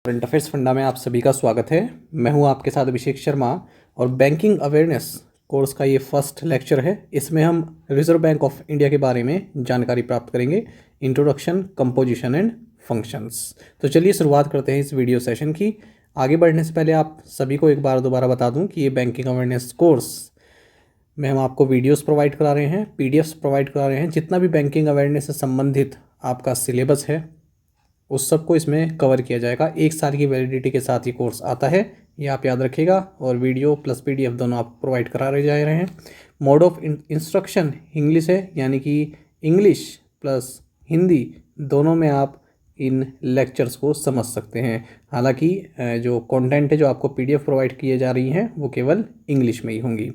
Current affairs funda में आप सभी का स्वागत है। मैं हूं आपके साथ अभिषेक शर्मा और बैंकिंग अवेयरनेस कोर्स का ये फर्स्ट लेक्चर है। इसमें हम रिजर्व बैंक ऑफ इंडिया के बारे में जानकारी प्राप्त करेंगे, इंट्रोडक्शन, कंपोजिशन एंड फंक्शंस। तो चलिए शुरुआत करते हैं इस वीडियो सेशन की। आगे बढ़ने से पहले आप सभी को एक बार दोबारा बता दूं कि ये बैंकिंग अवेयरनेस कोर्स में हम आपको वीडियोस प्रोवाइड करा रहे हैं, पीडीएफ्स प्रोवाइड करा रहे हैं। जितना भी बैंकिंग अवेयरनेस से संबंधित आपका सिलेबस है उस सबको इसमें कवर किया जाएगा। 1 साल की वैलिडिटी के साथ ये कोर्स आता है, ये आप याद रखिएगा। और वीडियो प्लस पीडीएफ दोनों आप प्रोवाइड करा रहे जा रहे हैं। मोड ऑफ इंस्ट्रक्शन इंग्लिश है, यानी कि इंग्लिश प्लस हिंदी दोनों में आप इन लेक्चर्स को समझ सकते हैं। हालांकि जो कंटेंट है, जो आपको पीडीएफ प्रोवाइड किए जा रही हैं, वो केवल इंग्लिश में ही होंगी।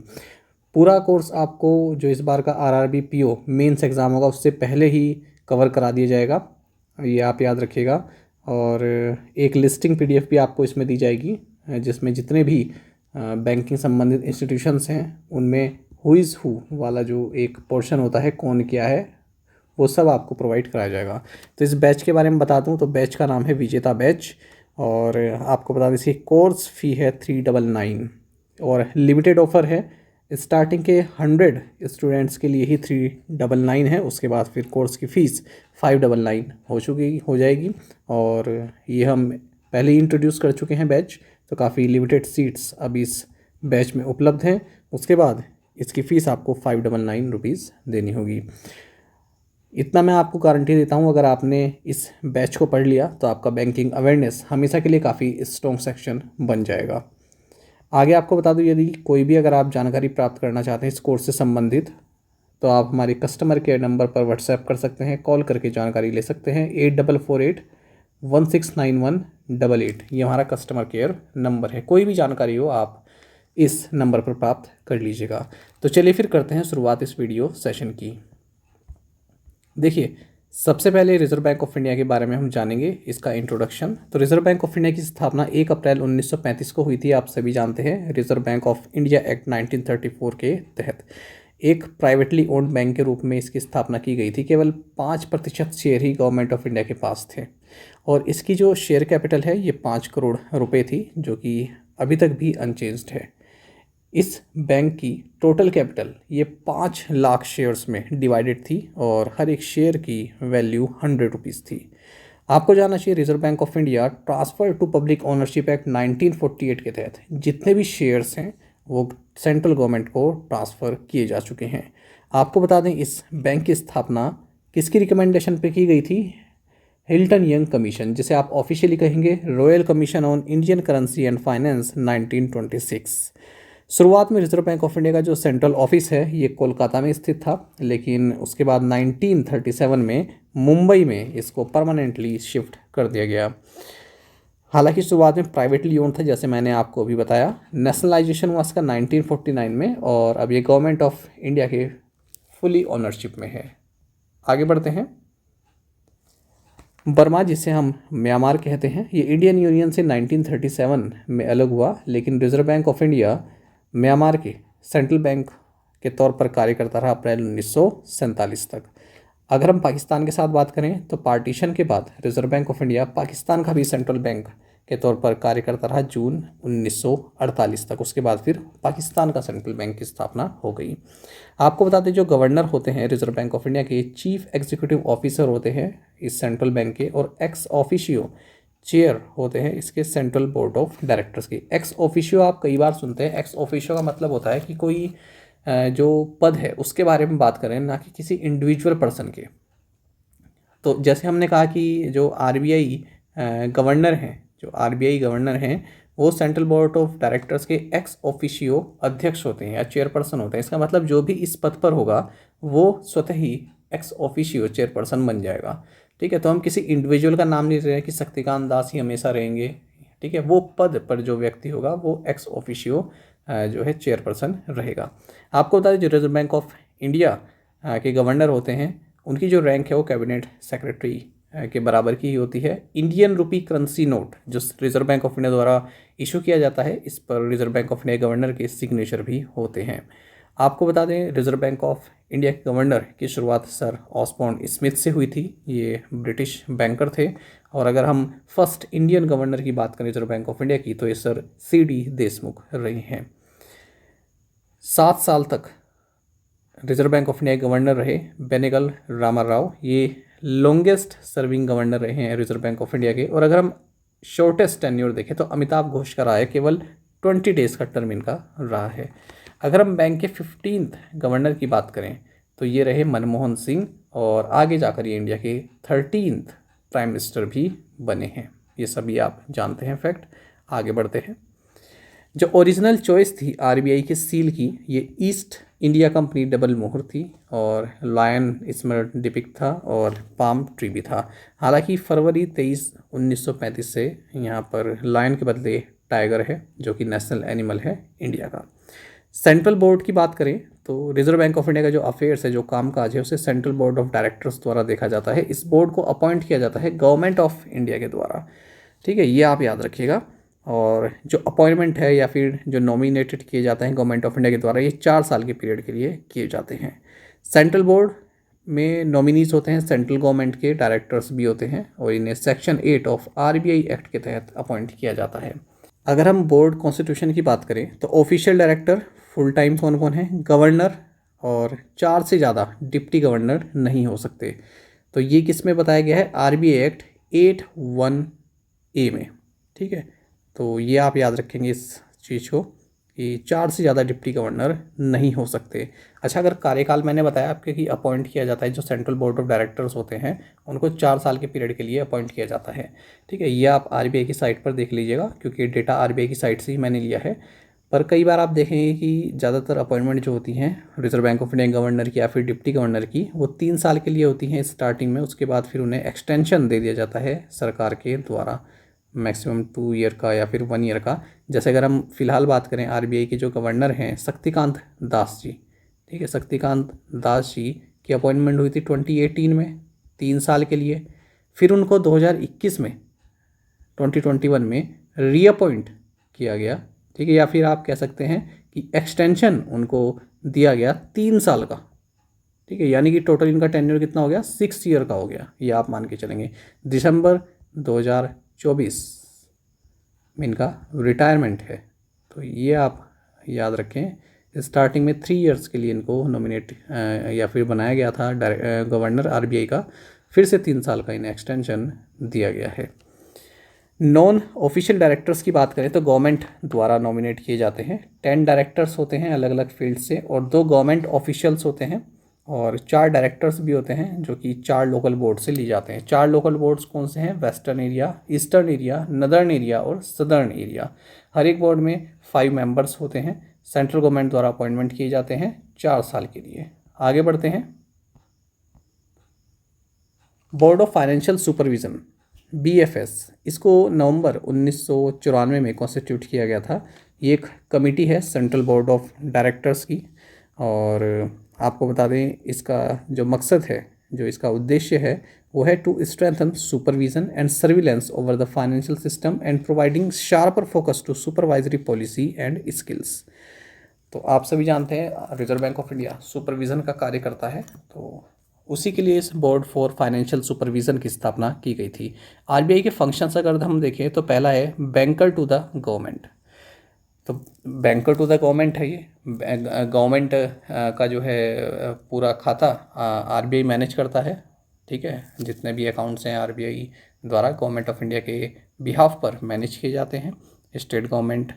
पूरा कोर्स आपको जो इस बार का आरआरबी पीओ मेंस एग्ज़ाम होगा उससे पहले ही कवर करा दिया जाएगा, ये आप याद रखिएगा। और एक लिस्टिंग पीडीएफ भी आपको इसमें दी जाएगी, जिसमें जितने भी बैंकिंग संबंधित इंस्टीट्यूशंस हैं उनमें हु इज़ हु वाला जो एक पोर्शन होता है, कौन क्या है, वो सब आपको प्रोवाइड कराया जाएगा। तो इस बैच के बारे में बता दूं तो बैच का नाम है विजेता बैच। और आपको बता दें इसकी कोर्स फ़ी है 399 और लिमिटेड ऑफर है। स्टार्टिंग के 100 स्टूडेंट्स के लिए ही 399 है, उसके बाद फिर कोर्स की फ़ीस 599 हो जाएगी। और ये हम पहले ही इंट्रोड्यूस कर चुके हैं बैच, तो काफ़ी लिमिटेड सीट्स अभी इस बैच में उपलब्ध हैं। उसके बाद इसकी फ़ीस आपको 599 रुपीज़ देनी होगी। इतना मैं आपको गारंटी देता हूँ, अगर आपने इस बैच को पढ़ लिया तो आपका बैंकिंग अवेयरनेस हमेशा के लिए काफ़ी स्ट्रॉन्ग सेक्शन बन जाएगा। आगे आपको बता दूं, यदि कोई भी अगर आप जानकारी प्राप्त करना चाहते हैं इस कोर्स से संबंधित, तो आप हमारे कस्टमर केयर नंबर पर व्हाट्सएप कर सकते हैं, कॉल करके जानकारी ले सकते हैं। 8448169188, ये हमारा कस्टमर केयर नंबर है। कोई भी जानकारी हो आप इस नंबर पर प्राप्त कर लीजिएगा। तो चलिए फिर करते हैं शुरुआत इस वीडियो सेशन की। देखिए, सबसे पहले रिजर्व बैंक ऑफ इंडिया के बारे में हम जानेंगे, इसका इंट्रोडक्शन। तो रिजर्व बैंक ऑफ इंडिया की स्थापना 1 अप्रैल 1935 को हुई थी, आप सभी जानते हैं। Reserve Bank of India act 1934 के तहत एक प्राइवेटली ओन्ड बैंक के रूप में इसकी स्थापना की गई थी। केवल 5% share he government of India के पास थे और इसकी जो शेयर कैपिटल है ये 5 करोड़ रुपए थी, जो कि अभी तक भी अनचेंज्ड है। इस बैंक की टोटल कैपिटल ये 5 लाख शेयर्स में डिवाइडेड थी और हर एक शेयर की वैल्यू 100 रुपीज़ थी। आपको जानना चाहिए, Reserve Bank of India Transfer to Public Ownership Act 1948 के तहत जितने भी शेयर्स हैं वो सेंट्रल गवर्नमेंट को ट्रांसफ़र किए जा चुके हैं। आपको बता दें, इस बैंक की स्थापना किसकी रिकमेंडेशन पे की गई थी? हिल्टन यंग कमीशन, जिसे आप ऑफिशियली कहेंगे royal commission on Indian currency and finance 1926। शुरुआत में रिजर्व बैंक ऑफ इंडिया का जो सेंट्रल ऑफिस है ये कोलकाता में स्थित था, लेकिन उसके बाद 1937 में मुंबई में इसको परमानेंटली शिफ्ट कर दिया गया। हालांकि शुरुआत में प्राइवेटली ओन था, जैसे मैंने आपको अभी बताया। नेशनलाइजेशन हुआ इसका 1949 में और अब ये गवर्नमेंट ऑफ इंडिया के फुली ओनरशिप में है। आगे बढ़ते हैं। बर्मा, जिसे हम म्यांमार कहते हैं, ये इंडियन यूनियन से 1937 में अलग हुआ, लेकिन reserve Bank of India Myanmar के सेंट्रल बैंक के तौर पर कार्य करता रहा अप्रैल 1947 तक। अगर हम पाकिस्तान के साथ बात करें तो पार्टीशन के बाद reserve Bank of India Pakistan का भी सेंट्रल बैंक के तौर पर कार्य करता रहा जून 1948 तक। उसके बाद फिर पाकिस्तान का सेंट्रल बैंक की स्थापना हो गई। आपको बता दें, जो गवर्नर होते हैं रिजर्व बैंक ऑफ इंडिया के, चीफ एग्जीक्यूटिव ऑफिसर होते हैं इस सेंट्रल बैंक के, और एक्स ऑफिशियो चेयर होते हैं इसके सेंट्रल बोर्ड ऑफ डायरेक्टर्स के। एक्स ऑफिशियो आप कई बार सुनते हैं। एक्स ऑफिशियो का मतलब होता है कि कोई जो पद है उसके बारे में बात करें, ना कि किसी इंडिविजुअल पर्सन के। तो जैसे हमने कहा कि जो आरबीआई गवर्नर हैं, जो आरबीआई गवर्नर हैं, वो सेंट्रल बोर्ड ऑफ डायरेक्टर्स के एक्स ऑफिशियो अध्यक्ष होते हैं या चेयरपर्सन होते हैं। इसका मतलब जो भी इस पद पर होगा वो स्वतः ही एक्स ऑफिशियो चेयरपर्सन बन जाएगा। ठीक है, तो हम किसी इंडिविजुअल का नाम नहीं ले रहे हैं कि शक्तिकांत दास ही हमेशा रहेंगे। ठीक है, वो पद पर जो व्यक्ति होगा वो एक्स ऑफिशियो जो है चेयरपर्सन रहेगा। आपको बता दें, जो रिजर्व बैंक ऑफ इंडिया के गवर्नर होते हैं उनकी जो रैंक है वो कैबिनेट सेक्रेटरी के बराबर की ही होती है। इंडियन रुपी करेंसी नोट जो रिजर्व बैंक ऑफ इंडिया द्वारा इशू किया जाता है, इस पर reserve Bank of India governor के सिग्नेचर भी होते हैं। आपको बता दें, रिजर्व बैंक ऑफ इंडिया के गवर्नर की शुरुआत सर ऑसबॉर्न स्मिथ से हुई थी। ये ब्रिटिश बैंकर थे और अगर हम फर्स्ट इंडियन गवर्नर की बात करें रिजर्व बैंक ऑफ इंडिया की, तो ये सर सी.डी. देशमुख रहे हैं। 7 साल तक रिजर्व बैंक ऑफ इंडिया के गवर्नर रहे बेनेगल रामाराव, ये लॉन्गेस्ट सर्विंग गवर्नर रहे हैं रिजर्व बैंक ऑफ इंडिया के। और अगर हम शॉर्टेस्ट टेन्योर देखें तो अमिताभ घोष का रहा है, केवल 20 डेज का टर्म इनका रहा है। अगर हम बैंक के 15th गवर्नर की बात करें तो ये रहे मनमोहन सिंह, और आगे जाकर ये इंडिया के 13th प्राइम मिनिस्टर भी बने हैं। ये सभी आप जानते हैं फैक्ट। आगे बढ़ते हैं। जो ओरिजिनल चॉइस थी आरबीआई के सील की, ये ईस्ट इंडिया कंपनी डबल मोहर थी, और लायन इसमें डिपिक्ट था, और पाम ट्री भी था। हालांकि फरवरी 23, 1935 से यहाँ पर लायन के बदले टाइगर है, जो कि नेशनल एनिमल है इंडिया का। सेंट्रल बोर्ड की बात करें तो रिजर्व बैंक ऑफ इंडिया का जो अफेयर्स है, जो कामकाज है, उसे सेंट्रल बोर्ड ऑफ डायरेक्टर्स द्वारा देखा जाता है। इस बोर्ड को अपॉइंट किया जाता है गवर्नमेंट ऑफ इंडिया के द्वारा, ठीक है, ये आप याद रखिएगा। और जो अपॉइंटमेंट है या फिर जो नॉमिनेटेड किए जाते हैं गवर्नमेंट ऑफ इंडिया के द्वारा, ये 4 साल के पीरियड के लिए किए जाते हैं। सेंट्रल बोर्ड में नॉमिनीज होते हैं सेंट्रल गवर्नमेंट के, डायरेक्टर्स भी होते हैं, और इन्हें सेक्शन 8 ऑफ आरबीआई एक्ट के तहत अपॉइंट किया जाता है। अगर हम बोर्ड कॉन्स्टिट्यूशन की बात करें तो ऑफिशियल डायरेक्टर फुल टाइम कौन कौन है, गवर्नर, और 4 से ज़्यादा डिप्टी गवर्नर नहीं हो सकते। तो ये किस में बताया गया है, आरबीआई एक्ट 81A में, ठीक है। तो ये आप याद रखेंगे इस चीज़ को कि 4 से ज़्यादा डिप्टी गवर्नर नहीं हो सकते। अच्छा, अगर कार्यकाल मैंने बताया आपके कि अपॉइंट किया जाता है, जो सेंट्रल बोर्ड ऑफ डायरेक्टर्स होते हैं उनको 4 साल के पीरियड के लिए अपॉइंट किया जाता है, ठीक है। ये आप आरबीआई की साइट पर देख लीजिएगा, क्योंकि डेटा आरबीआई की साइट से ही मैंने लिया है। पर कई बार आप देखेंगे कि ज़्यादातर अपॉइंटमेंट जो होती हैं Reserve Bank of India governor की या फिर डिप्टी गवर्नर की, वो 3 साल के लिए होती हैं स्टार्टिंग में। उसके बाद फिर उन्हें एक्सटेंशन दे दिया जाता है सरकार के द्वारा, मैक्सिमम 2 ईयर का या फिर 1 ईयर का। जैसे अगर हम फिलहाल बात करें आरबीआई के जो गवर्नर हैं शक्तिकांत दास जी, ठीक है, शक्तिकांत दास जी की अपॉइंटमेंट हुई थी 2018 में 3 साल के लिए। फिर उनको 2021 में 2021 में रीअपॉइंट किया गया, ठीक है, या फिर आप कह सकते हैं कि एक्सटेंशन उनको दिया गया 3 साल का, ठीक है। यानी कि टोटल इनका टेन्योर कितना हो गया, 6 ईयर का हो गया, ये आप मान के चलेंगे। दिसंबर 2024 में इनका रिटायरमेंट है। तो ये आप याद रखें, स्टार्टिंग में 3 ईयर्स के लिए इनको नॉमिनेट या फिर बनाया गया था गवर्नर आरबीआई का, फिर से 3 साल का इन्हें एक्सटेंशन दिया गया है। नॉन ऑफिशियल डायरेक्टर्स की बात करें तो गवर्नमेंट द्वारा नॉमिनेट किए जाते हैं। 10 डायरेक्टर्स होते हैं अलग अलग फील्ड से, और 2 गवर्नमेंट ऑफिशियल्स होते हैं, और 4 डायरेक्टर्स भी होते हैं जो कि 4 लोकल बोर्ड से ली जाते हैं। 4 लोकल बोर्ड्स कौन से हैं, western area, eastern area, northern area और सदर्न एरिया। हर एक बोर्ड में 5 मेंबर्स होते हैं, सेंट्रल गवर्नमेंट द्वारा अपॉइंटमेंट किए जाते हैं 4 साल के लिए। आगे बढ़ते हैं। Board of financial supervision, BFS, इसको नवंबर 1994 में कॉन्स्टिट्यूट किया गया था। ये एक कमेटी है सेंट्रल बोर्ड ऑफ डायरेक्टर्स की, और आपको बता दें इसका जो मकसद है, जो इसका उद्देश्य है, वो है to strengthen supervision and surveillance over the financial system and providing sharper focus to supervisory policy and skills. तो आप सभी जानते हैं Reserve Bank of India supervision का कार्य करता है, तो उसी के लिए इस बोर्ड फॉर फाइनेंशियल सुपरविज़न की स्थापना की गई थी। आरबीआई के फंक्शंस अगर हम देखें तो पहला है बैंकर टू द गवर्नमेंट। तो बैंकर टू द गवर्नमेंट है, ये गवर्नमेंट का जो है पूरा खाता आरबीआई मैनेज करता है, ठीक है। जितने भी अकाउंट्स हैं आरबीआई द्वारा गवर्नमेंट ऑफ इंडिया के बिहाफ पर मैनेज किए जाते हैं। स्टेट गवर्नमेंट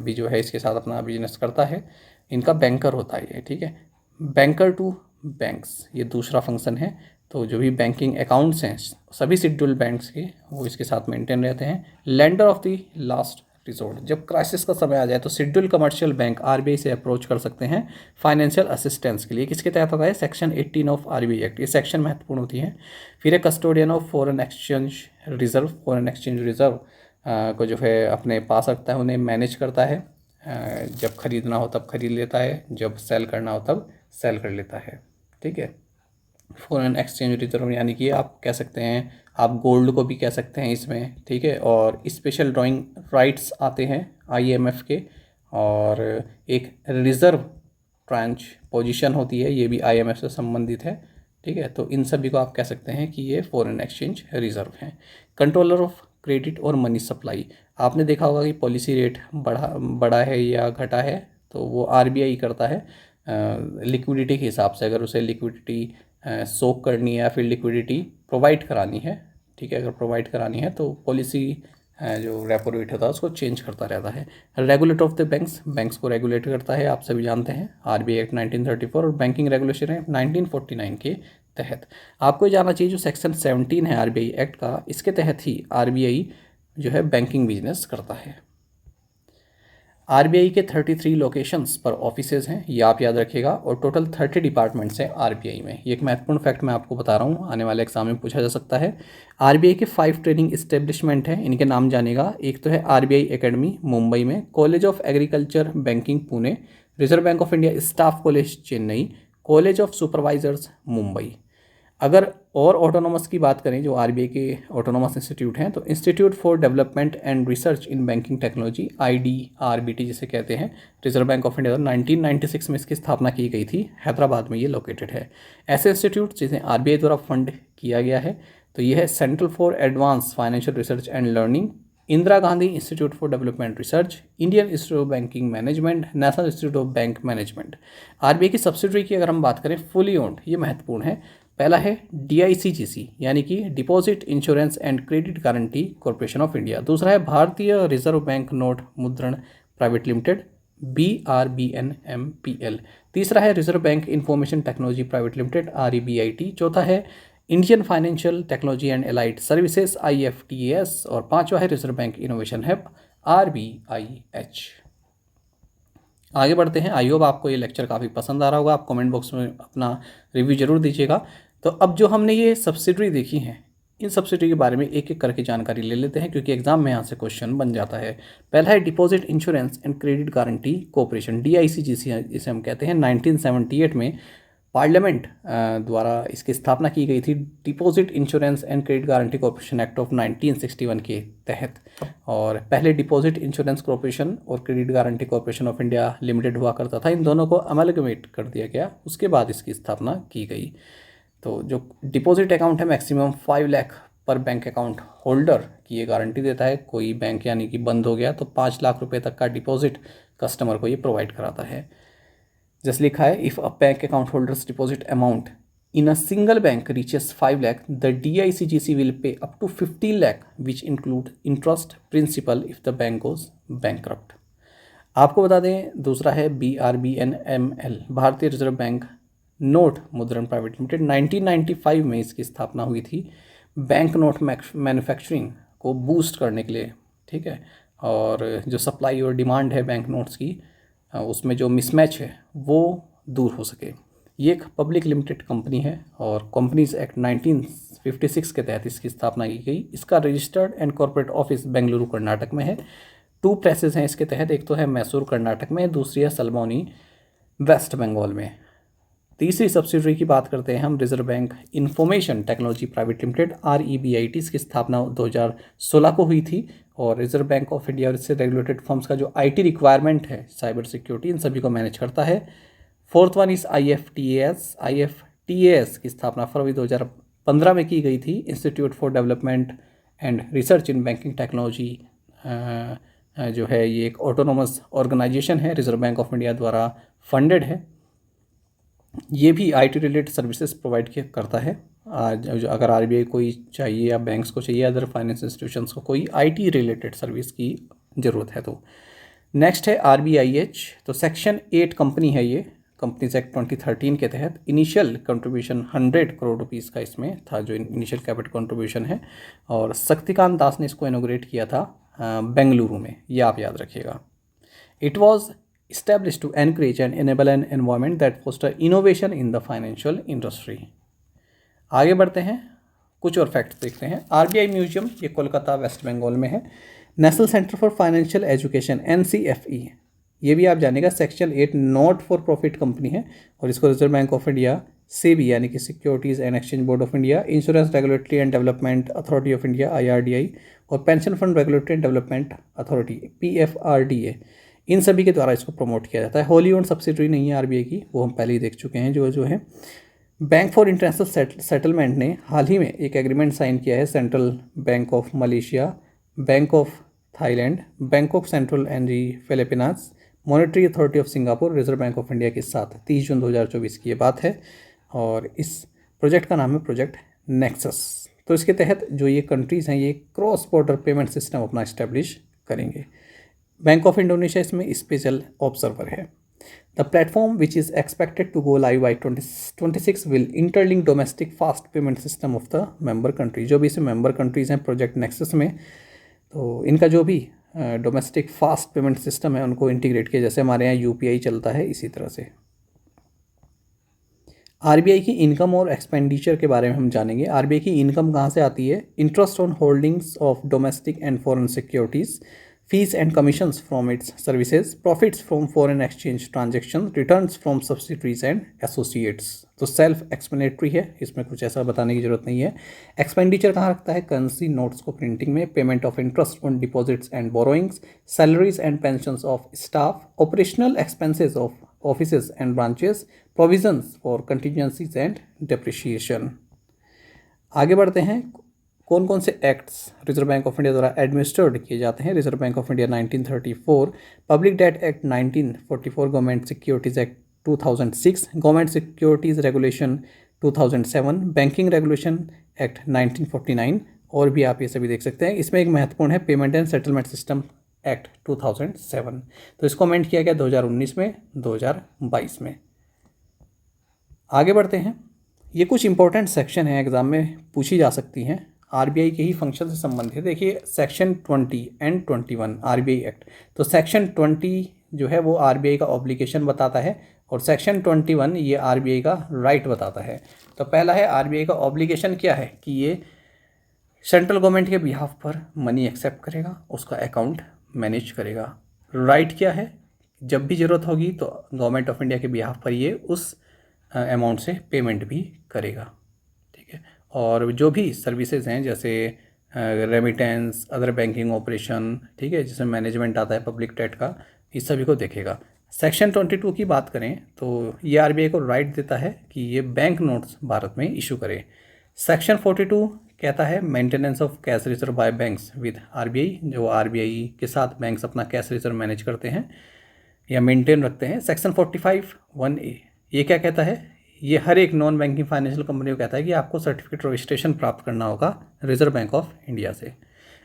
भी जो है इसके साथ अपना बिजनेस करता है, इनका बैंकर होता है ये, ठीक है। बैंकर टू बैंक्स, ये दूसरा फंक्शन है। तो जो भी बैंकिंग अकाउंट्स हैं सभी शेड्यूल बैंक्स के, वो इसके साथ मेंटेन रहते हैं। Lender of the last resort, जब क्राइसिस का समय आ जाए तो शेड्यूल कमर्शियल बैंक आरबीआई से अप्रोच कर सकते हैं फाइनेंशियल असिस्टेंस के लिए। किसके तहत आता है, सेक्शन 18 ऑफ आरबीआई एक्ट, ये सेक्शन महत्वपूर्ण होती है। फिर है custodian of foreign exchange reserve, foreign exchange reserve को जो है अपने पास रखता है, उन्हें मैनेज करता है। जब खरीदना हो तब खरीद लेता है, जब सेल करना हो तब सेल कर लेता है, ठीक है। फॉरेन एक्सचेंज रिजर्व यानी कि आप कह सकते हैं, आप गोल्ड को भी कह सकते हैं इसमें, ठीक है। और स्पेशल ड्राइंग राइट्स आते हैं आईएमएफ के, और एक रिजर्व ट्रांच पोजीशन होती है, ये भी आईएमएफ से संबंधित है, ठीक है। तो इन सभी को आप कह सकते हैं कि ये फॉरेन एक्सचेंज रिजर्व हैं। कंट्रोलर ऑफ क्रेडिट और मनी सप्लाई, आपने देखा होगा कि पॉलिसी रेट बढ़ा है या घटा है, तो वो आरबीआई करता है लिक्विडिटी के हिसाब से। अगर उसे लिक्विडिटी सोक करनी है या फिर लिक्विडिटी प्रोवाइड करानी है, ठीक है, अगर प्रोवाइड करानी है तो पॉलिसी जो रेपो रेट होता है उसको चेंज करता रहता है। रेगुलेटर ऑफ द बैंक्स को रेगुलेट करता है, आप सभी जानते हैं, आरबीआई एक्ट 1934 और बैंकिंग रेगुलेशन एक्ट 1949 के तहत। आपको जानना चाहिए जो सेक्शन 17 है आरबीआई एक्ट का, इसके तहत ही आरबीआई जो है बैंकिंग बिजनेस करता है। आरबीआई के 33 लोकेशंस पर ऑफिसेज हैं, ये आप याद रखिएगा, और टोटल 30 डिपार्टमेंट्स हैं आरबीआई में। ये एक महत्वपूर्ण फैक्ट मैं आपको बता रहा हूँ, आने वाले एग्जाम में पूछा जा सकता है। आरबीआई के 5 ट्रेनिंग इस्टेब्लिशमेंट हैं, इनके नाम जानेगा। एक तो है आरबीआई एकेडमी मुंबई में, college of agriculture banking Pune, reserve Bank of India staff college Chennai, college of supervisors Mumbai. अगर और ऑटोनॉमस की बात करें जो आरबीआई के ऑटोनॉमस इंस्टीट्यूट हैं, तो institute for development and research in banking technology, IDRBT जिसे कहते हैं, रिजर्व बैंक ऑफ इंडिया 1996 में इसकी स्थापना की गई थी, हैदराबाद में ये लोकेटेड है। ऐसे इंस्टीट्यूट जिसे आरबीआई द्वारा फंड किया गया है, तो ये है central for advance financial research and learning, Indira Gandhi institute for development research, Indian institute of banking management, national institute of bank management. RBI की सब्सिडरी की अगर हम बात करें फुली ओन्ड, ये महत्वपूर्ण है। पहला है डीआईसीजीसी यानी कि deposit insurance and credit guarantee corporation of India. दूसरा है भारतीय रिजर्व बैंक नोट मुद्रण प्राइवेट लिमिटेड, BRBNMPL। तीसरा है reserve bank information technology private limited, REBIT। चौथा है Indian financial technology and allied services, IFTAS। और पांचवा है reserve bank innovation hub, RBIH। आगे बढ़ते हैं। आई होप आपको ये लेक्चर काफ़ी पसंद आ रहा होगा, आप कमेंट बॉक्स में अपना रिव्यू जरूर दीजिएगा। तो अब जो हमने ये सब्सिडरी देखी हैं, इन सब्सिडरी के बारे में एक एक करके जानकारी ले लेते हैं, क्योंकि एग्जाम में यहाँ से क्वेश्चन बन जाता है। पहला है deposit insurance and credit guarantee corporation, DICGC इसे हम कहते हैं। 1978 में पार्लियामेंट द्वारा इसकी स्थापना की गई थी, deposit insurance and credit guarantee corporation act of 1961 के तहत। और पहले डिपॉजिट इंश्योरेंस कॉरपोरेशन और credit guarantee corporation of India limited हुआ करता था, इन दोनों को अमेलगमेट कर दिया गया, उसके बाद इसकी स्थापना की गई। तो जो डिपॉजिट अकाउंट है मैक्सिमम 5 लाख पर बैंक अकाउंट होल्डर की ये गारंटी देता है। कोई बैंक यानी कि बंद हो गया तो 5 लाख रुपए तक का डिपॉजिट कस्टमर को ये प्रोवाइड कराता है। जैसे लिखा है, if a bank account holders deposit amount in a single bank reaches 5 lakh, the DICGC will pay up to 15 lakh, which include interest principal if the bank goes bankrupt। आपको बता दें दूसरा है BRBNML, भारतीय रिजर्व बैंक नोट मुद्रण private limited. 1995 में इसकी स्थापना हुई थी बैंक नोट मैन्युफैक्चरिंग को बूस्ट करने के लिए, ठीक है। और जो सप्लाई और डिमांड है बैंक नोट्स की, उसमें जो मिसमैच है वो दूर हो सके। ये एक पब्लिक लिमिटेड कंपनी है और कंपनीज एक्ट 1956 के तहत इसकी स्थापना की गई। इसका registered and corporate office Bengaluru Karnataka में है। 2 प्रेसेस हैं इसके तहत, एक तो है मैसूर कर्नाटक में, दूसरी है सलमौनी वेस्ट बंगाल में। तीसरी सब्सिडरी की बात करते हैं हम, reserve bank information technology private limited, REBIT। इसकी स्थापना 2016 को हुई थी और रिजर्व बैंक ऑफ इंडिया और इससे रेगुलेटेड फर्म्स का जो IT रिक्वायरमेंट है, साइबर सिक्योरिटी, इन सभी को मैनेज करता है। फोर्थ वन इस IFTAS की स्थापना फरवरी 2015 में की गई थी। Institute for development and research in banking technology जो है ये एक ऑटोनोमस ऑर्गेनाइजेशन है, रिजर्व बैंक ऑफ इंडिया द्वारा फंडेड है। ये भी IT रिलेटेड सर्विसेज प्रोवाइड करता है। अगर RBI कोई चाहिए या बैंक्स को चाहिए, अदर फाइनेंस इंस्टीट्यूशंस को कोई IT रिलेटेड सर्विस की ज़रूरत है तो। नेक्स्ट है RBIH, तो सेक्शन 8 कंपनी है ये, कंपनीज एक्ट 2013 के तहत। इनिशियल कंट्रीब्यूशन 100 करोड़ रुपीज़ का इसमें था, जो इनिशियल कैपिटल कंट्रीब्यूशन है, और शक्तिकांत दास ने इसको इनोग्रेट किया था बेंगलुरु में, ये आप याद रखिएगा। It was established to encourage and enable an environment that foster innovation in the financial industry। आगे बढ़ते हैं, कुछ और फैक्ट्स देखते हैं। RBI म्यूजियम, ये कोलकाता वेस्ट बंगाल में है। National centre for financial education NCFE, ये भी आप जानेगा, section 8 not for profit company है और इसको रिजर्व बैंक ऑफ इंडिया से भी यानी कि securities and exchange board of India, insurance regulatory and development authority of India IRDI और pension fund regulatory and development authority PFRDA, इन सभी के द्वारा इसको प्रमोट किया जाता है। होली ओन सब्सिडरी नहीं है RBI की, वो हम पहले ही देख चुके हैं जो है। बैंक फॉर इंटरनेशनल सेटलमेंट ने हाल ही में एक एग्रीमेंट साइन किया है central bank of Malaysia, bank of Thailand, bank of central and Pilipinas, monetary authority of Singapore, Reserve Bank of India के साथ 30 जून 2024 की ये बात है। और इस प्रोजेक्ट का नाम है प्रोजेक्ट नेक्सस। तो इसके तहत जो ये कंट्रीज़ हैं ये क्रॉस बॉर्डर पेमेंट सिस्टम अपना इस्टेब्लिश करेंगे। बैंक ऑफ इंडोनेशिया इसमें स्पेशल ऑब्जर्वर है। The platform which is expected to go live by 2026 will interlink domestic fast payment system of the member country. जो भी इसमें मेंबर कंट्रीज़ हैं Project Nexus में, तो इनका जो भी डोमेस्टिक फास्ट पेमेंट सिस्टम है उनको इंटीग्रेट किया, जैसे हमारे यहाँ यूपीआई चलता है इसी तरह से। आरबीआई की इनकम और एक्सपेंडिचर के बारे में हम जानेंगे। आरबीआई की इनकम कहाँ से आती है? Interest on holdings of domestic and foreign securities, fees and commissions from its services, profits from foreign exchange transactions, returns from subsidiaries and associates। तो सेल्फ एक्सप्लेनेटरी है, इसमें कुछ ऐसा बताने की जरूरत नहीं है। एक्सपेंडिचर कहाँ रखता है? करेंसी नोट्स को प्रिंटिंग में, payment of interest on deposits and borrowings, salaries and pensions of staff, operational expenses of offices and branches, provisions for contingencies and depreciation. आगे बढ़ते हैं। कौन कौन से acts reserve Bank of India द्वारा administered किए जाते हैं? Reserve Bank of India 1934, public debt act 1944, government securities act 2006, government securities regulation 2007, banking regulation act 1949, और भी आप ये सभी देख सकते हैं। इसमें एक महत्वपूर्ण है payment and settlement system act 2007। तो इसको अमेंड किया गया 2019 में, 2022 में। आगे बढ़ते हैं। ये कुछ इंपॉर्टेंट सेक्शन है, एग्जाम में पूछी जा सकती हैं, आरबीआई के ही फंक्शन से संबंधित। देखिए सेक्शन 20 एंड 21 आरबीआई एक्ट। तो सेक्शन 20 जो है वो आरबीआई का ऑब्लिगेशन बताता है, और सेक्शन 21 ये आरबीआई का राइट बताता है। तो पहला है आरबीआई का ऑब्लिगेशन क्या है कि ये सेंट्रल गवर्नमेंट के बिहाफ पर मनी एक्सेप्ट करेगा, उसका अकाउंट मैनेज करेगा। राइट क्या है? जब भी ज़रूरत होगी तो गवर्नमेंट ऑफ इंडिया के बिहाफ पर ये उस अमाउंट से पेमेंट भी करेगा, ठीक है। और जो भी सर्विसेज हैं जैसे रेमिटेंस, अदर बैंकिंग ऑपरेशन, ठीक है, जिसमें मैनेजमेंट आता है पब्लिक डेट का, इस सभी को देखेगा। सेक्शन 22 की बात करें तो ये आरबीआई को राइट देता है कि ये बैंक नोट्स भारत में इशू करे। सेक्शन 42 कहता है maintenance of cash reserve bye banks with RBI, जो आरबीआई के साथ बैंक्स अपना कैश रिजर्व मैनेज करते हैं या मेंटेन रखते हैं। सेक्शन 45(1)(a) ये क्या कहता है? ये हर एक नॉन बैंकिंग फाइनेंशियल कंपनी को कहता है कि आपको सर्टिफिकेट रजिस्ट्रेशन प्राप्त करना होगा रिजर्व बैंक ऑफ इंडिया से।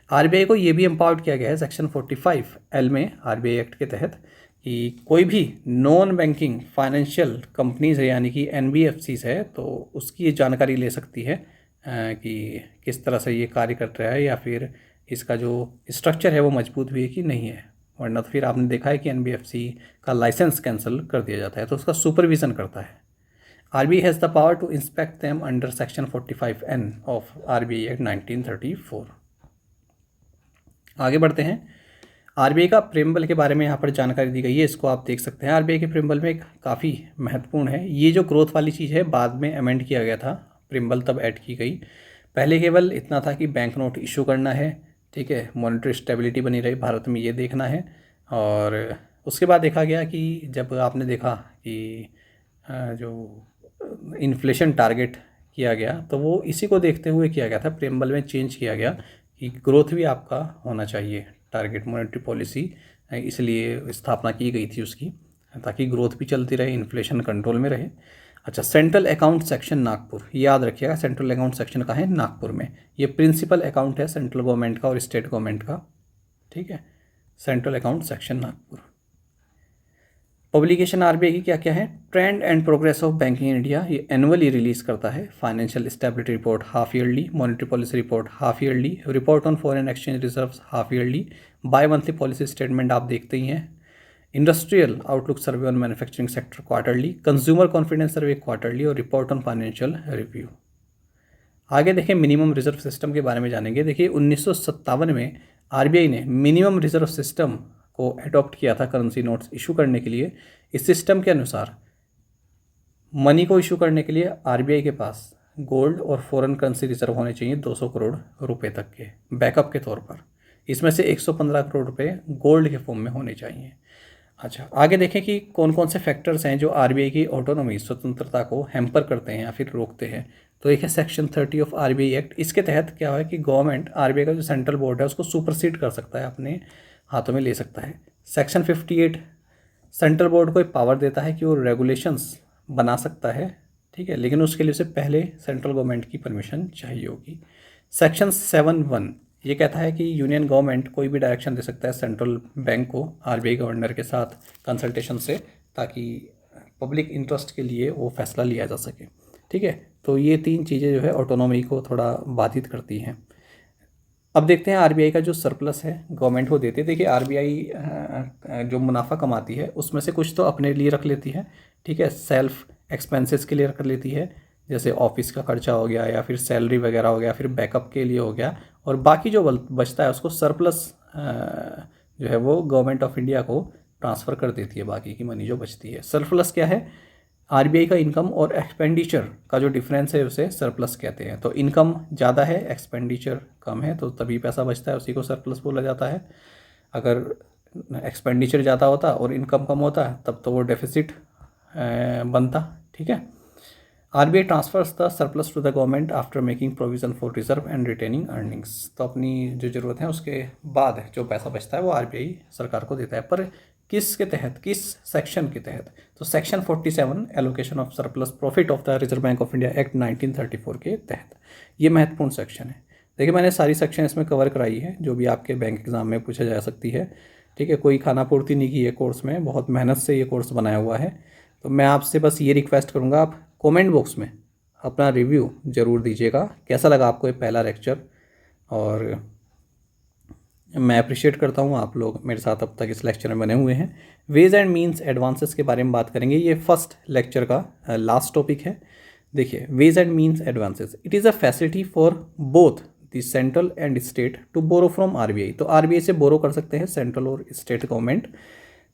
आरबीआई को ये भी एम्पावर्ड किया गया है सेक्शन 45(L) में आरबीआई एक्ट के तहत कि कोई भी नॉन बैंकिंग फाइनेंशियल कंपनीज है यानी कि एनबीएफसीज है तो उसकी ये जानकारी ले सकती है कि किस तरह से ये कार्य कर रहा है या फिर इसका जो स्ट्रक्चर है वो मजबूत भी है कि नहीं है। वरना तो फिर आपने देखा है कि एनबीएफसी का लाइसेंस कैंसिल कर दिया जाता है, तो उसका सुपरविजन करता है। RBI has the power to inspect them under section 45(N) of RBI Act 1934। आगे बढ़ते हैं। आरबीआई का प्रेम्बल के बारे में यहाँ पर जानकारी दी गई है, इसको आप देख सकते हैं। आरबीआई के प्रेम्बल में एक काफ़ी महत्वपूर्ण है, ये जो ग्रोथ वाली चीज़ है बाद में अमेंड किया गया था, प्रेम्बल तब ऐड की गई। पहले केवल इतना था कि बैंक नोट इशू करना है, ठीक है, मॉनेटरी स्टेबिलिटी बनी रही भारत में, ये देखना है। और उसके बाद देखा गया कि जब आपने देखा कि जो इन्फ्लेशन टारगेट किया गया तो वो इसी को देखते हुए किया गया था, प्रेम्बल में चेंज किया गया कि ग्रोथ भी आपका होना चाहिए, टारगेट मॉनेटरी पॉलिसी, इसलिए स्थापना की गई थी उसकी, ताकि ग्रोथ भी चलती रहे, इन्फ्लेशन कंट्रोल में रहे। अच्छा, सेंट्रल अकाउंट सेक्शन नागपुर, याद रखिएगा सेंट्रल अकाउंट सेक्शन का है नागपुर में। ये प्रिंसिपल अकाउंट है सेंट्रल गवर्नमेंट का और स्टेट गवर्नमेंट का, ठीक है, central account section Nagpur. Publication RBI की क्या क्या है? Trend and progress of banking in India, ये एनुअली रिलीज करता है। Financial stability report half yearly, monetary policy report half yearly, report on foreign exchange reserves half yearly, bimonthly policy statement आप देखते ही हैं। Industrial outlook survey on manufacturing sector quarterly, consumer confidence survey quarterly और report on financial review. आगे देखें, minimum reserve system के बारे में जानेंगे। देखिए 1957 में आरबीआई ने मिनिमम रिजर्व सिस्टम को अडॉप्ट किया था करेंसी नोट्स इशू करने के लिए। इस सिस्टम के अनुसार मनी को इशू करने के लिए आरबीआई के पास गोल्ड और फॉरेन करेंसी रिजर्व होने चाहिए 200 करोड़ रुपए तक के बैकअप के तौर पर। इसमें से 115 करोड़ रुपए गोल्ड के फॉर्म में होने चाहिए। अच्छा, आगे देखें कि कौन कौन से फैक्टर्स हैं जो आरबीआई की ऑटोनॉमी स्वतंत्रता को हैम्पर करते हैं या फिर रोकते हैं। तो एक है सेक्शन 30 ऑफ आरबीआई एक्ट। इसके तहत क्या है कि गवर्नमेंट आरबीआई का जो सेंट्रल बोर्ड है उसको सुपरसीड कर सकता है, अपने हाथों में ले सकता है। सेक्शन 58 सेंट्रल बोर्ड को एक पावर देता है कि वो रेगुलेशंस बना सकता है, ठीक है, लेकिन उसके लिए उसे पहले सेंट्रल गवर्नमेंट की परमिशन चाहिए होगी। सेक्शन 7(1) ये कहता है कि यूनियन गवर्नमेंट कोई भी डायरेक्शन दे सकता है सेंट्रल बैंक को आरबीआई गवर्नर के साथ कंसल्टेशन से, ताकि पब्लिक इंटरेस्ट के लिए वो फैसला लिया जा सके, ठीक है। तो ये तीन चीज़ें जो है ऑटोनॉमी को थोड़ा बाधित करती हैं। अब देखते हैं आरबीआई का जो सरप्लस है गवर्नमेंट को देती है। देखिए आरबीआई जो मुनाफा कमाती है उसमें से कुछ तो अपने लिए रख लेती है, ठीक है, सेल्फ एक्सपेंसेस के लिए रख लेती है, जैसे ऑफिस का खर्चा हो गया या फिर सैलरी वगैरह हो गया, फिर बैकअप के लिए हो गया, और बाकी जो बचता है उसको सरप्लस जो है वो गवर्नमेंट ऑफ इंडिया को ट्रांसफ़र कर देती है, बाकी की मनी जो बचती है। सरप्लस क्या है? आरबीआई का इनकम और एक्सपेंडिचर का जो डिफरेंस है उसे सरप्लस कहते हैं। तो इनकम ज़्यादा है, एक्सपेंडिचर कम है, तो तभी पैसा बचता है, उसी को सरप्लस बोला जाता है। अगर एक्सपेंडिचर ज़्यादा होता और इनकम कम होता तब तो वो डेफिसिट बनता, ठीक है। RBI transfers the surplus to the government after making provision for reserve and retaining earnings. तो अपनी जो ज़रूरत है उसके बाद जो पैसा बचता है वो आरबीआई सरकार को देता है, पर किसके तहत, किस सेक्शन के तहत? तो section 47 allocation of surplus profit of the reserve Bank of India act 1934 के तहत। ये महत्वपूर्ण सेक्शन है। देखिए मैंने सारी सेक्शन इसमें कवर कराई है जो भी आपके बैंक एग्जाम में पूछा जा सकती है, ठीक है। कोई खाना पूर्ति नहीं की है कोर्स में, बहुत मेहनत से ये कोर्स बनाया हुआ है। तो मैं आपसे बस ये रिक्वेस्ट करूँगा, आप कमेंट बॉक्स में अपना रिव्यू ज़रूर दीजिएगा, कैसा लगा आपको ये पहला लेक्चर। और मैं अप्रिशिएट करता हूँ आप लोग मेरे साथ अब तक इस लेक्चर में बने हुए हैं। वेज एंड मीन्स एडवांसेस के बारे में बात करेंगे, ये फर्स्ट लेक्चर का लास्ट टॉपिक है। देखिए ways and means advances, it is a facility for both the central and state to borrow from RBI. तो आरबीआई से बोरो कर सकते हैं सेंट्रल और स्टेट गवर्नमेंट,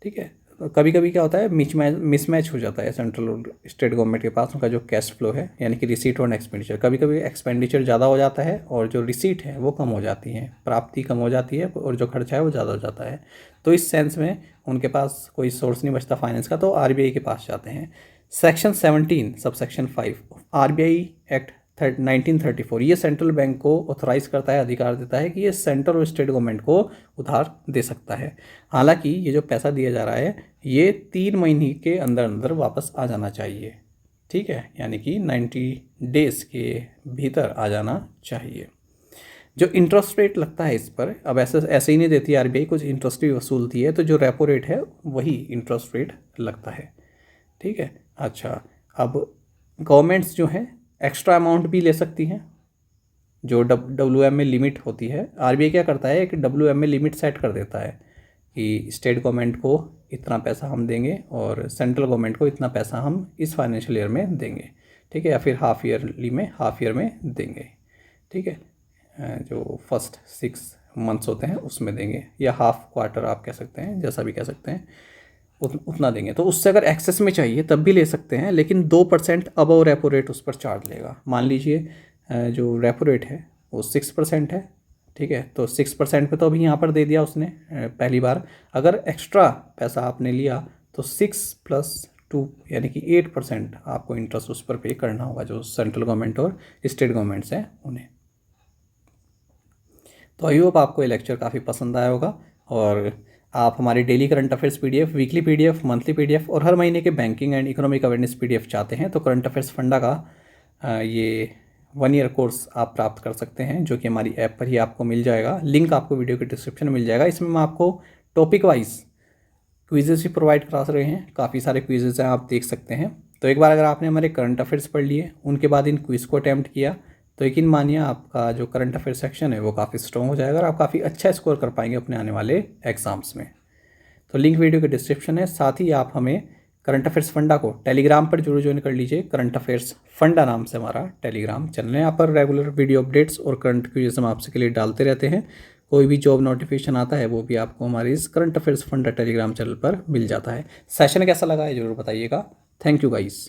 ठीक है। कभी कभी क्या होता है, मिसमैच हो जाता है सेंट्रल और स्टेट गवर्नमेंट के पास उनका जो कैश फ्लो है, यानी कि रिसीट और एक्सपेंडिचर। कभी कभी एक्सपेंडिचर ज़्यादा हो जाता है और जो रिसीट है वो कम हो जाती है, प्राप्ति कम हो जाती है और जो खर्चा है वो ज़्यादा हो जाता है। तो इस सेंस में उनके पास कोई सोर्स नहीं बचता फाइनेंस का, तो आरबीआई के पास जाते हैं। सेक्शन 17 सबसेक्शन 5 आरबीआई एक्ट 1934 ये सेंट्रल बैंक को ऑथराइज करता है, अधिकार देता है कि ये सेंट्रल और स्टेट गवर्नमेंट को उधार दे सकता है। हालांकि ये जो पैसा दिया जा रहा है ये 3 महीने के अंदर अंदर वापस आ जाना चाहिए, ठीक है, यानी कि 90 डेज़ के भीतर आ जाना चाहिए। जो इंटरेस्ट रेट लगता है इस पर, अब ऐसे ही नहीं देती आरबीआई, कुछ इंटरेस्ट भी वसूलती है, तो जो रेपो रेट है वही इंटरेस्ट रेट लगता है, ठीक है। अच्छा, अब गवर्नमेंट्स जो हैं एक्स्ट्रा अमाउंट भी ले सकती हैं, जो WM में लिमिट होती है। आरबीआई क्या करता है, एक WM में लिमिट सेट कर देता है कि स्टेट गवर्नमेंट को इतना पैसा हम देंगे और सेंट्रल गवर्नमेंट को इतना पैसा हम इस फाइनेंशियल ईयर में देंगे, ठीक है, या फिर हाफ ईयर में देंगे, ठीक है। जो फर्स्ट 6 मंथ्स होते हैं उसमें देंगे, या हाफ क्वार्टर आप कह सकते हैं, जैसा भी कह सकते हैं, उतना देंगे। तो उससे अगर एक्सेस में चाहिए तब भी ले सकते हैं, लेकिन 2% अबव रेपो रेट उस पर चार्ज लेगा। मान लीजिए जो रेपो रेट है वो 6% है, ठीक है, तो 6% पे तो अभी यहाँ पर दे दिया उसने पहली बार। अगर एक्स्ट्रा पैसा आपने लिया तो 6+2 यानी कि 8% आपको इंटरेस्ट उस पर पे करना होगा, जो सेंट्रल गवर्नमेंट और स्टेट गवर्नमेंट्स हैं उन्हें। तो आई होप आपको ये लेक्चर काफ़ी पसंद आया होगा, और आप हमारी daily current affairs PDF, weekly PDF, monthly PDF और हर महीने के banking and economic awareness PDF चाहते हैं तो करंट अफेयर्स फंडा का ये 1 ईयर कोर्स आप प्राप्त कर सकते हैं, जो कि हमारी ऐप पर ही आपको मिल जाएगा। लिंक आपको वीडियो के डिस्क्रिप्शन में मिल जाएगा। इसमें हम आपको टॉपिक वाइज क्विजेस भी प्रोवाइड करा रहे हैं, काफ़ी सारे क्विजेस हैं, आप देख सकते हैं। तो एक बार अगर आपने हमारे करंट अफेयर्स पढ़ लिए, उनके बाद इन क्विज़ को अटैम्प्ट किया, तो यकीन मानिए आपका जो करंट अफेयर सेक्शन है वो काफ़ी स्ट्रॉन्ग हो जाएगा और आप काफ़ी अच्छा स्कोर कर पाएंगे अपने आने वाले एग्जाम्स में। तो लिंक वीडियो के डिस्क्रिप्शन है। साथ ही आप हमें करंट अफेयर्स फंडा को टेलीग्राम पर जरूर ज्वाइन कर लीजिए। करंट अफेयर्स फंडा नाम से हमारा टेलीग्राम चैनल है। यहाँ पर रेगुलर वीडियो अपडेट्स और करंट क्विज़ हम आपसे के लिए डालते रहते हैं। कोई भी जॉब नोटिफिकेशन आता है वो भी आपको हमारे इस current affairs funda Telegram channel पर मिल जाता है। सेशन कैसा लगा है ज़रूर बताइएगा। Thank you guys.